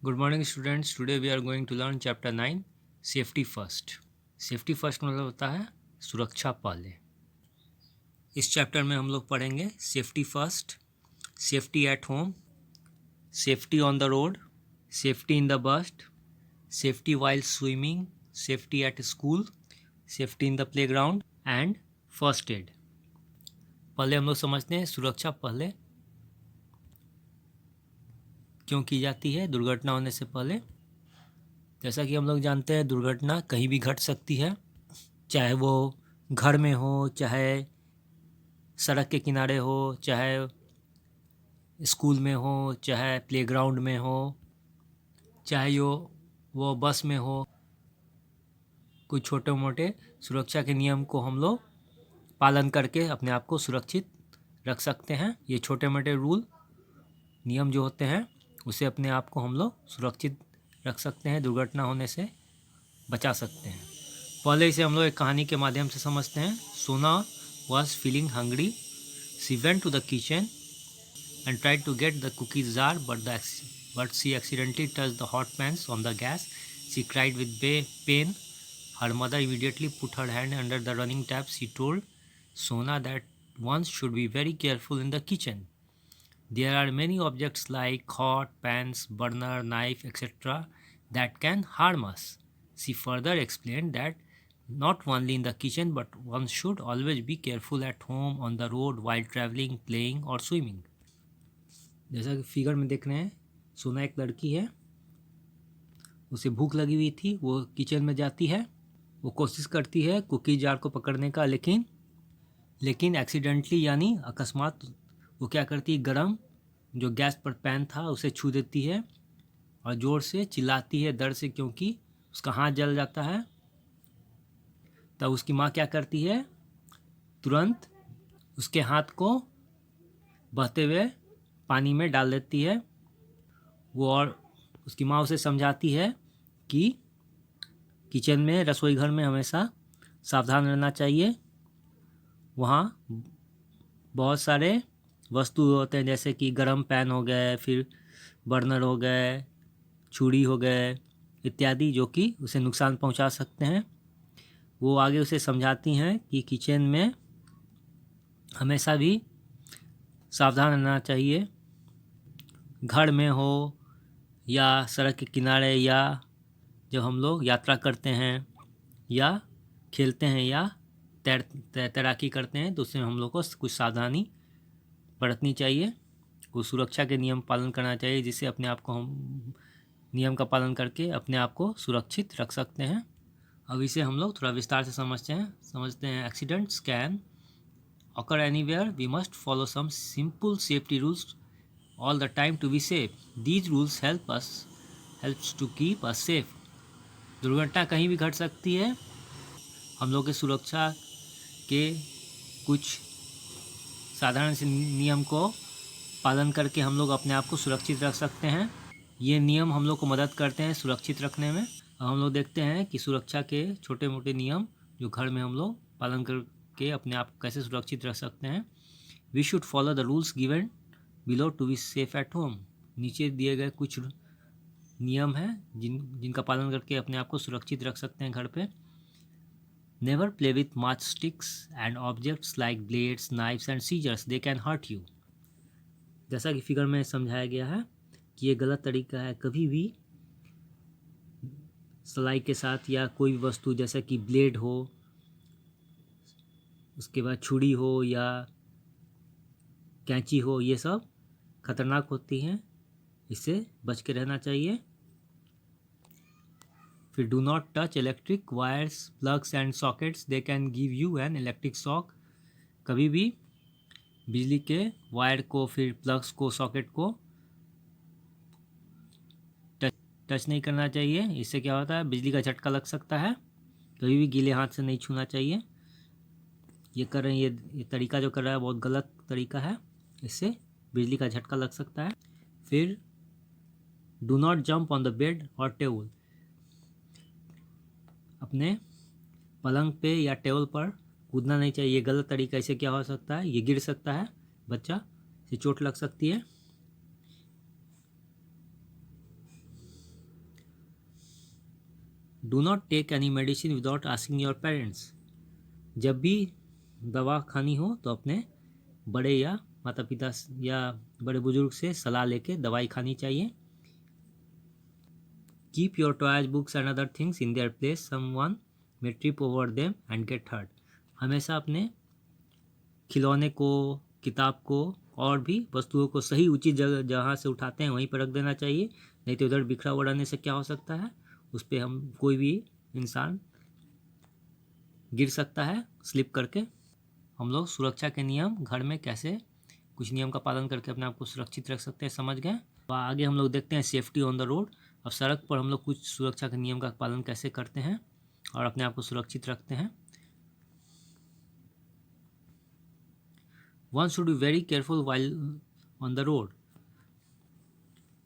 Good morning students. Today we are going to learn chapter 9 safety first. Safety first मतलब होता है सुरक्षा पहले। इस चैप्टर में हम लोग पढ़ेंगे safety first, safety at home, safety on the road, safety in the bus, safety while swimming, safety at school, safety in the playground and first aid. पहले हम लोग समझते हैं सुरक्षा पहले क्यों की जाती है दुर्घटना होने से पहले। जैसा कि हम लोग जानते हैं दुर्घटना कहीं भी घट सकती है, चाहे वो घर में हो, चाहे सड़क के किनारे हो, चाहे स्कूल में हो, चाहे प्लेग्राउंड में हो, चाहे वो बस में हो। कुछ छोटे मोटे सुरक्षा के नियम को हम लोग पालन करके अपने आप को सुरक्षित रख सकते हैं। ये छोटे मोटे रूल नियम जो होते हैं उससे अपने आप को हम लोग सुरक्षित रख सकते हैं, दुर्घटना होने से बचा सकते हैं। पहले इसे हम लोग एक कहानी के माध्यम से समझते हैं। Sona was feeling hungry, she went to the kitchen and tried to get the cookies jar, but she accidentally touched the hot pans on the gas. She cried with pain. Her mother immediately put her hand under the running tap. She told Sona that one should be very careful in the kitchen. There are many objects like hot pans, burner, knife, etc. that can harm us. She further explained that not only in the kitchen but one should always be careful at home, on the road, while traveling, playing or swimming. जैसा कि figure में देख रहे हैं, सोना एक लड़की है, उसे भूख लगी हुई थी। वो किचन में जाती है, वो कोशिश करती है कुकी जार को पकड़ने का, लेकिन एक्सीडेंटली यानी अकस्मात वो क्या करती है, गरम जो गैस पर पैन था उसे छू देती है और ज़ोर से चिल्लाती है दर्द से, क्योंकि उसका हाथ जल जाता है। तब उसकी माँ क्या करती है, तुरंत उसके हाथ को बहते हुए पानी में डाल देती है। वो और उसकी माँ उसे समझाती है कि किचन में, रसोई घर में हमेशा सावधान रहना चाहिए। वहाँ बहुत सारे वस्तु होते हैं, जैसे कि गरम पैन हो गए, फिर बर्नर हो गए, छुरी हो गए इत्यादि, जो कि उसे नुकसान पहुँचा सकते हैं। वो आगे उसे समझाती हैं कि किचन में हमेशा भी सावधान रहना चाहिए। घर में हो या सड़क के किनारे, या जब हम लोग यात्रा करते हैं या खेलते हैं या तैराकी करते हैं, तो उसमें हम लोग को कुछ सावधानी बरतनी चाहिए, कुछ सुरक्षा के नियम पालन करना चाहिए, जिससे अपने आप को हम नियम का पालन करके अपने आप को सुरक्षित रख सकते हैं। अब इसे हम लोग थोड़ा विस्तार से समझते हैं। Accidents can occur anywhere. We must follow some simple safety rules all the time to be safe. These rules helps to keep us safe. दुर्घटना कहीं भी घट सकती है, हम लोग के सुरक्षा के कुछ साधारण से नियम को पालन करके हम लोग अपने आप को सुरक्षित रख सकते हैं। ये नियम हम लोग को मदद करते हैं सुरक्षित रखने में। हम लोग देखते हैं कि सुरक्षा के छोटे मोटे नियम जो घर में हम लोग पालन करके अपने आप को कैसे सुरक्षित रख सकते हैं। We should follow the rules given below to be safe at home. नीचे दिए गए कुछ नियम हैं जिनका पालन करके अपने आप को सुरक्षित रख सकते हैं घर पे। Never play with match sticks and objects like blades, knifes and scissors, they can hurt you. जैसा कि फिगर में समझाया गया है कि ये गलत तरीका है। कभी भी सलाई के साथ या कोई भी वस्तु जैसे कि ब्लेड हो, उसके बाद छुरी हो या कैंची हो, ये सब खतरनाक होती हैं, इससे बच के रहना चाहिए। फिर do not touch electric wires, plugs and sockets, they can give you an electric shock. कभी भी बिजली के वायर को, फिर प्लग्स को, सॉकेट को टच नहीं करना चाहिए। इससे क्या होता है, बिजली का झटका लग सकता है। कभी भी गीले हाथ से नहीं छूना चाहिए। ये कर रहे हैं, ये तरीका जो कर रहा है बहुत गलत तरीका है, इससे बिजली का झटका लग सकता है। फिर do not jump on the bed और टेबल, अपने पलंग पे या टेबल पर कूदना नहीं चाहिए। ये गलत तरीका, इससे क्या हो सकता है, ये गिर सकता है, बच्चा से चोट लग सकती है। Do not take any medicine without asking your parents. जब भी दवा खानी हो तो अपने बड़े या माता पिता या बड़े बुजुर्ग से सलाह लेके दवाई खानी चाहिए। Keep your toys books and other things in their place, someone may trip over them and get hurt. हमेशा अपने खिलौने को, किताब को और भी वस्तुओं को सही उचित जगह जहाँ से उठाते हैं वहीं पर रख देना चाहिए, नहीं तो उधर बिखरा हुआ रहने से क्या हो सकता है, उस पर हम कोई भी इंसान गिर सकता है स्लिप करके। हम लोग सुरक्षा के नियम घर में कैसे कुछ नियम का पालन करके अपने आप को सुरक्षित रख सकते हैं, समझ गए। आगे हम लोग देखते हैं सेफ्टी ऑन द रोड। अब सड़क पर हम लोग कुछ सुरक्षा के नियम का पालन कैसे करते हैं और अपने आप को सुरक्षित रखते हैं। One should be very careful while on the road.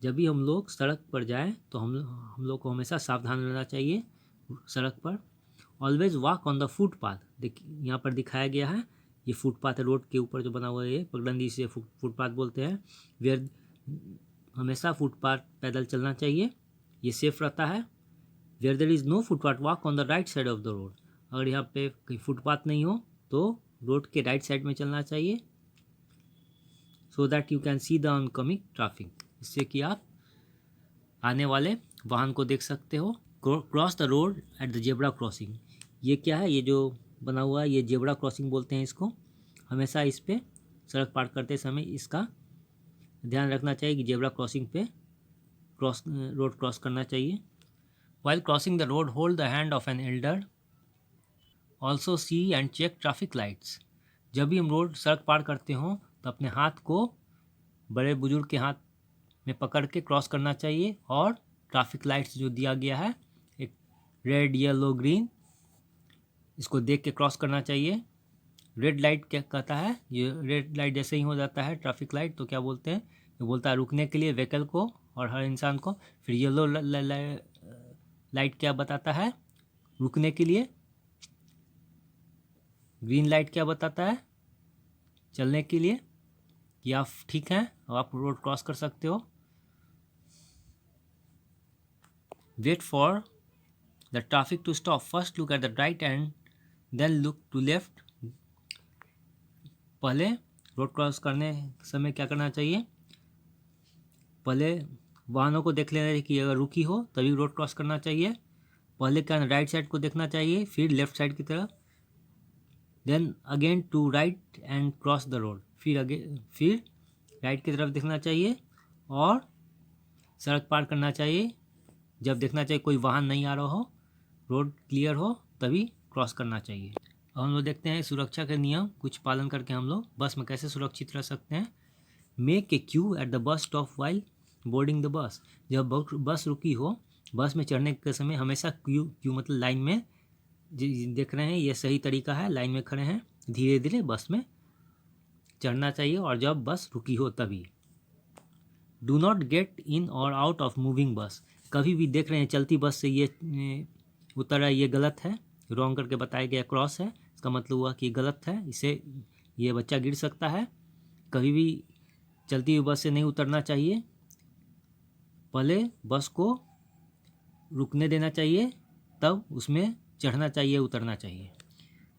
जब भी हम लोग सड़क पर जाएं तो हम लोग को हमेशा सावधान रहना चाहिए सड़क पर। Always walk on the footpath. देखिए यहाँ पर दिखाया गया है, ये फुटपाथ है रोड के ऊपर जो बना हुआ है, ये पगडंडी से फुटपाथ बोलते हैं। वेयर हमेशा फुटपाथ पैदल चलना चाहिए, ये सेफ रहता है। Where there is no footpath walk on the right side of the road. अगर यहाँ पे कहीं फुटपाथ नहीं हो तो रोड के राइट साइड में चलना चाहिए, so that you can see the oncoming traffic. इससे कि आप आने वाले वाहन को देख सकते हो। Cross the road at the zebra crossing. ये क्या है, ये जो बना हुआ है ये जेब्रा क्रॉसिंग बोलते हैं इसको। हमेशा इस पे सड़क पार करते समय इसका ध्यान रखना चाहिए कि जेब्रा क्रॉसिंग पे रोड क्रॉस करना चाहिए। While crossing the road hold the hand of an elder, also see and check traffic lights. जब भी हम रोड सड़क पार करते हों तो अपने हाथ को बड़े बुजुर्ग के हाथ में पकड़ के क्रॉस करना चाहिए और ट्रैफिक लाइट्स जो दिया गया है एक रेड येलो ग्रीन, इसको देख के क्रॉस करना चाहिए। रेड लाइट क्या कहता है, ये रेड लाइट जैसे ही हो जाता है ट्रैफिक लाइट तो क्या बोलते हैं, ये बोलता है रुकने के लिए व्हीकल को और हर इंसान को। फिर येलो लाइट क्या बताता है, रुकने के लिए। ग्रीन लाइट क्या बताता है, चलने के लिए कि आप ठीक हैं और आप रोड क्रॉस कर सकते हो। Wait for the traffic to stop, first look at the right and then look to left. पहले रोड क्रॉस करने समय क्या करना चाहिए, पहले वाहनों को देख लेना चाहिए कि अगर रुकी हो तभी रोड क्रॉस करना चाहिए। पहले क्या राइट साइड को देखना चाहिए, फिर लेफ्ट साइड की तरफ, then again to right and cross the road. फिर राइट की तरफ देखना चाहिए और सड़क पार करना चाहिए। जब देखना चाहिए कोई वाहन नहीं आ रहा हो, रोड क्लियर हो, तभी क्रॉस करना चाहिए। अब हम लोग देखते हैं सुरक्षा के नियम कुछ पालन करके हम लोग बस में कैसे सुरक्षित रह सकते हैं। Make a Q at the bus stop while boarding the bus. जब बस रुकी हो, बस में चढ़ने के समय हमेशा क्यू मतलब लाइन में देख रहे हैं, ये सही तरीका है, लाइन में खड़े हैं, धीरे धीरे बस में चढ़ना चाहिए और जब बस रुकी हो तभी। डू नॉट गेट इन और आउट ऑफ मूविंग बस। कभी भी देख रहे हैं चलती बस से ये उतर है, ये गलत है, रॉन्ग करके बताया गया क्रॉस है, इसका मतलब हुआ कि गलत है, इसे ये बच्चा गिर सकता है। कभी भी चलती हुई बस से नहीं उतरना चाहिए, पहले बस को रुकने देना चाहिए तब उसमें चढ़ना चाहिए, उतरना चाहिए।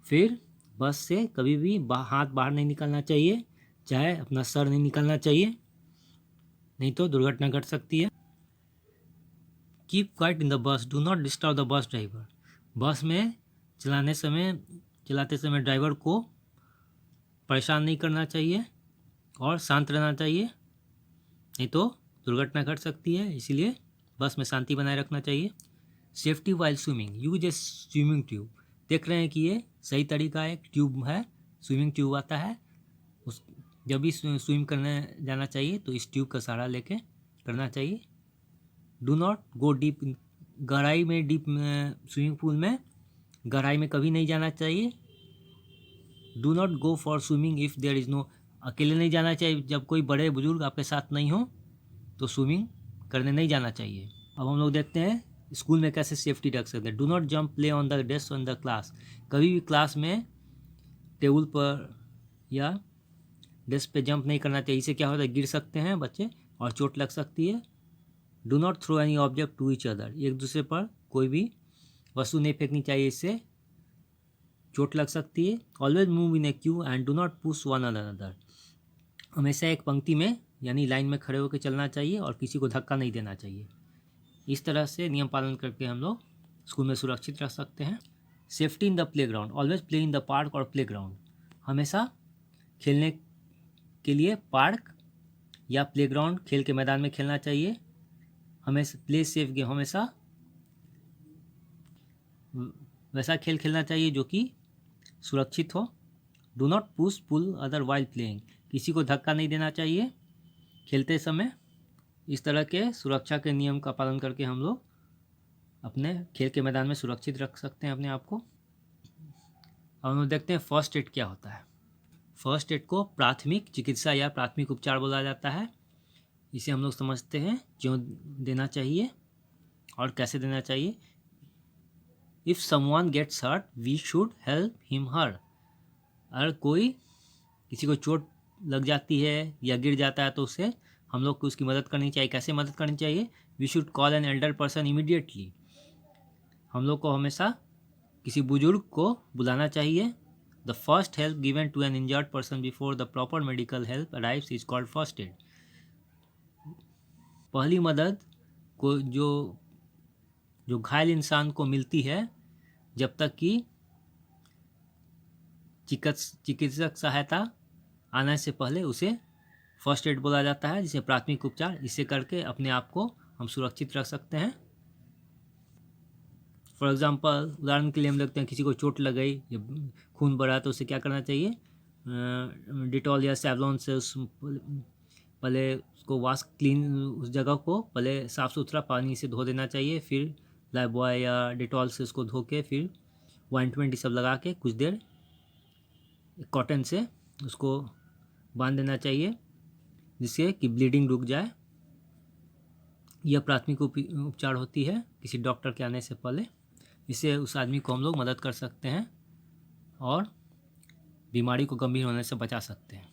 फिर बस से कभी भी हाथ बाहर नहीं निकालना चाहिए, चाहे अपना सर नहीं निकालना चाहिए, नहीं तो दुर्घटना घट सकती है। Keep quiet in the bus, do not disturb the bus driver. बस में चलाते समय ड्राइवर को परेशान नहीं करना चाहिए और शांत रहना चाहिए, नहीं तो दुर्घटना घट सकती है, इसीलिए बस में शांति बनाए रखना चाहिए। सेफ्टी वाइल स्विमिंग, यूज ए स्विमिंग ट्यूब। देख रहे हैं कि ये सही तरीका एक ट्यूब है, स्विमिंग ट्यूब आता है, उस जब भी स्विम करने जाना चाहिए तो इस ट्यूब का सहारा लेके करना चाहिए। डू नॉट गो डीप, गहराई में डीप स्विमिंग पूल में गहराई में कभी नहीं जाना चाहिए। Do not go for swimming if there is no, अकेले नहीं जाना चाहिए, जब कोई बड़े बुजुर्ग आपके साथ नहीं हो तो स्विमिंग करने नहीं जाना चाहिए। अब हम लोग देखते हैं स्कूल में कैसे सेफ्टी रख सकते हैं। Do not jump play on the desk on the class. कभी भी क्लास में टेबल पर या डेस्क पे जंप नहीं करना चाहिए, इससे क्या होता है गिर सकते हैं बच्चे और चोट लग सकती है। Do not throw any object to each other, एक दूसरे पर कोई भी वस्तु नहीं फेंकनी चाहिए, इससे चोट लग सकती है। Always move in A Q and do not push one another. हमेशा एक पंक्ति में यानी लाइन में खड़े होकर चलना चाहिए और किसी को धक्का नहीं देना चाहिए। इस तरह से नियम पालन करके हम लोग स्कूल में सुरक्षित रह सकते हैं। Safety in the play ground, always play in the park और प्ले ग्राउंड। हमेशा खेलने के लिए पार्क या प्ले ग्राउंड, खेल के मैदान में खेलना चाहिए। हमेशा प्ले सेफ गेम, हमेशा वैसा खेल खेलना चाहिए जो कि सुरक्षित हो। Do not push pull other while playing, किसी को धक्का नहीं देना चाहिए खेलते समय। इस तरह के सुरक्षा के नियम का पालन करके हम लोग अपने खेल के मैदान में सुरक्षित रख सकते हैं अपने आप को। अब हम लोग देखते हैं फर्स्ट एड क्या होता है। फर्स्ट एड को प्राथमिक चिकित्सा या प्राथमिक उपचार बोला जाता है। इसे हम लोग समझते हैं क्यों देना चाहिए और कैसे देना चाहिए। If someone gets hurt we should help him her. अगर कोई किसी को चोट लग जाती है या गिर जाता है तो उसे हम लोग को उसकी मदद करनी चाहिए। कैसे मदद करनी चाहिए? We should call an elder person immediately. हम लोग को हमेशा किसी बुजुर्ग को बुलाना चाहिए। The first help given to an injured person before the proper medical help arrives is called first aid. पहली मदद को जो घायल इंसान को मिलती है जब तक कि चिकित्सक सहायता आने से पहले, उसे फर्स्ट एड बोला जाता है, जिसे प्राथमिक उपचार। इसे करके अपने आप को हम सुरक्षित रख सकते हैं। फॉर एग्जांपल, उदाहरण के लिए हम देखते हैं किसी को चोट लग गई या खून बड़ा तो उसे क्या करना चाहिए? डिटॉल या सेवलॉन से उस पहले उसको वॉश क्लीन, उस जगह को पहले साफ़ सुथरा पानी से धो देना चाहिए। फिर लाइफबॉय या डिटॉल से उसको धो के फिर ऑइंटमेंट सब लगा के कुछ देर कॉटन से उसको बांध देना चाहिए जिससे कि ब्लीडिंग रुक जाए। यह प्राथमिक उपचार होती है किसी डॉक्टर के आने से पहले। इससे उस आदमी को हम लोग मदद कर सकते हैं और बीमारी को गंभीर होने से बचा सकते हैं।